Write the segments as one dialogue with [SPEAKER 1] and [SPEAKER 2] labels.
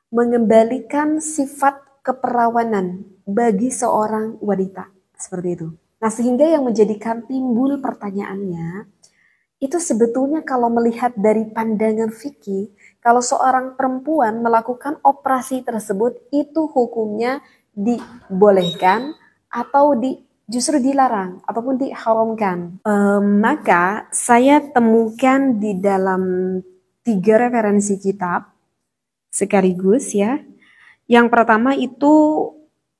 [SPEAKER 1] mengembalikan sifat keperawanan bagi seorang wanita. Seperti itu. Nah, sehingga yang menjadikan timbul pertanyaannya, itu sebetulnya kalau melihat dari pandangan fikih, kalau seorang perempuan melakukan operasi tersebut, itu hukumnya dibolehkan atau justru dilarang ataupun diharamkan. Maka saya temukan di dalam 3 referensi kitab sekaligus ya. Yang pertama itu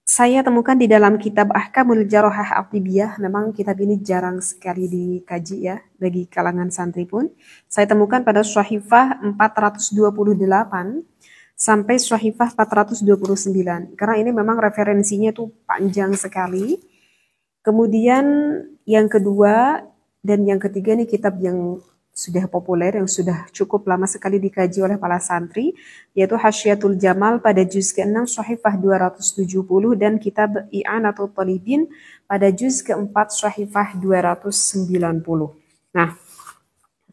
[SPEAKER 1] saya temukan di dalam kitab Ahkamul Jarahah At-Tibbiyah. Memang kitab ini jarang sekali dikaji ya bagi kalangan santri pun. Saya temukan pada Syahifah 428 sampai Syahifah 429. Karena ini memang referensinya tuh panjang sekali. Kemudian yang kedua dan yang ketiga ini kitab yang sudah populer, yang sudah cukup lama sekali dikaji oleh para santri, yaitu Hasyiatul Jamal pada juz ke-6 Syahifah 270 dan kitab I'anatul Talibin pada juz ke-4 Syahifah 290. Nah,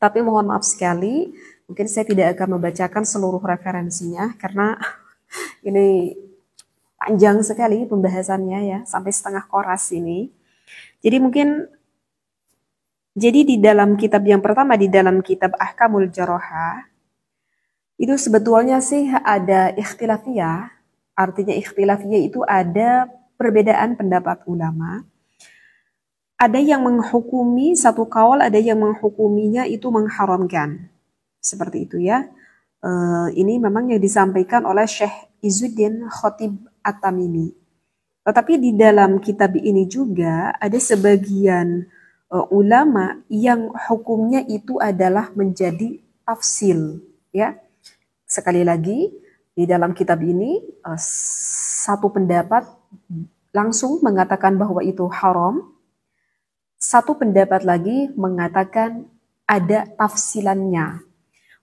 [SPEAKER 1] tapi mohon maaf sekali, mungkin saya tidak akan membacakan seluruh referensinya karena ini panjang sekali pembahasannya ya, sampai setengah koras ini. Jadi di dalam kitab yang pertama, di dalam kitab Ahkamul Jarahah, itu sebetulnya sih ada ikhtilafiyah. Artinya ikhtilafiyah itu ada perbedaan pendapat ulama. Ada yang menghukumi satu kaul, ada yang menghukuminya itu mengharamkan. Seperti itu ya. Ini memang yang disampaikan oleh Syekh Izzuddin Khatib At-Tamimi. Tetapi di dalam kitab ini juga ada sebagian ulama yang hukumnya itu adalah menjadi tafsil ya. Sekali lagi di dalam kitab ini satu pendapat langsung mengatakan bahwa itu haram, satu pendapat lagi mengatakan ada tafsilannya.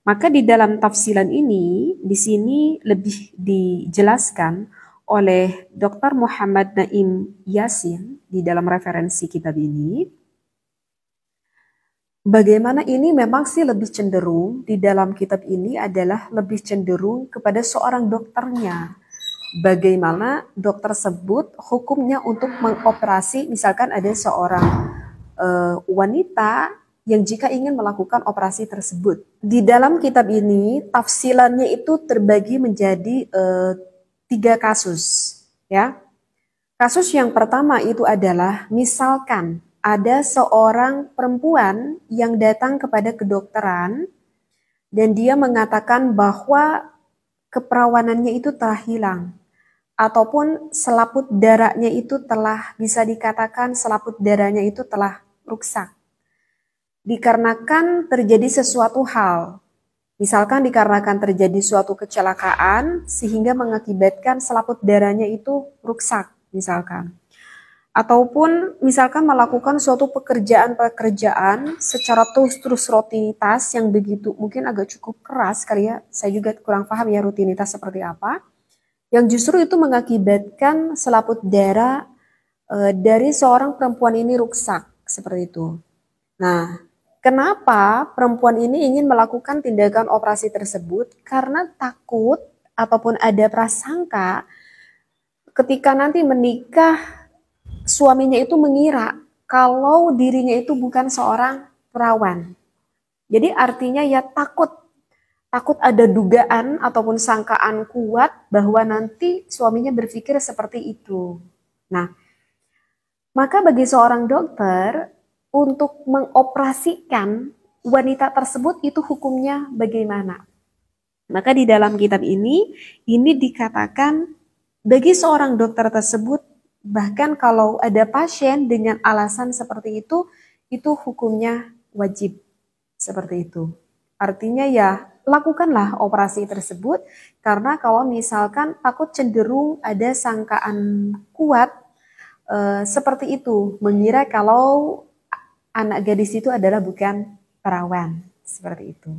[SPEAKER 1] Maka di dalam tafsilan ini di sini lebih dijelaskan oleh Dr. Muhammad Naim Yasin di dalam referensi kitab ini. Bagaimana ini memang sih lebih cenderung di dalam kitab ini adalah lebih cenderung kepada seorang dokternya. Bagaimana dokter tersebut hukumnya untuk mengoperasi, misalkan ada seorang wanita yang jika ingin melakukan operasi tersebut. Di dalam kitab ini tafsilannya itu terbagi menjadi 3 kasus ya. Kasus yang pertama itu adalah misalkan ada seorang perempuan yang datang kepada kedokteran dan dia mengatakan bahwa keperawanannya itu telah hilang ataupun selaput darahnya itu telah bisa dikatakan selaput darahnya itu telah rusak dikarenakan terjadi sesuatu hal. Misalkan dikarenakan terjadi suatu kecelakaan sehingga mengakibatkan selaput darahnya itu rusak misalkan. Ataupun misalkan melakukan suatu pekerjaan secara terus rutinitas yang begitu mungkin agak cukup keras kali ya. Saya juga kurang paham ya rutinitas seperti apa. Yang justru itu mengakibatkan selaput darah dari seorang perempuan ini rusak seperti itu. Nah, kenapa perempuan ini ingin melakukan tindakan operasi tersebut? Karena takut ataupun ada prasangka ketika nanti menikah suaminya itu mengira kalau dirinya itu bukan seorang perawan. Jadi artinya ya takut ada dugaan ataupun sangkaan kuat bahwa nanti suaminya berpikir seperti itu. Nah, maka bagi seorang dokter untuk mengoperasikan wanita tersebut itu hukumnya bagaimana? Maka di dalam kitab ini dikatakan bagi seorang dokter tersebut bahkan kalau ada pasien dengan alasan seperti itu hukumnya wajib seperti itu. Artinya ya lakukanlah operasi tersebut karena kalau misalkan takut cenderung ada sangkaan kuat seperti itu, mengira kalau anak gadis itu adalah bukan perawan seperti itu.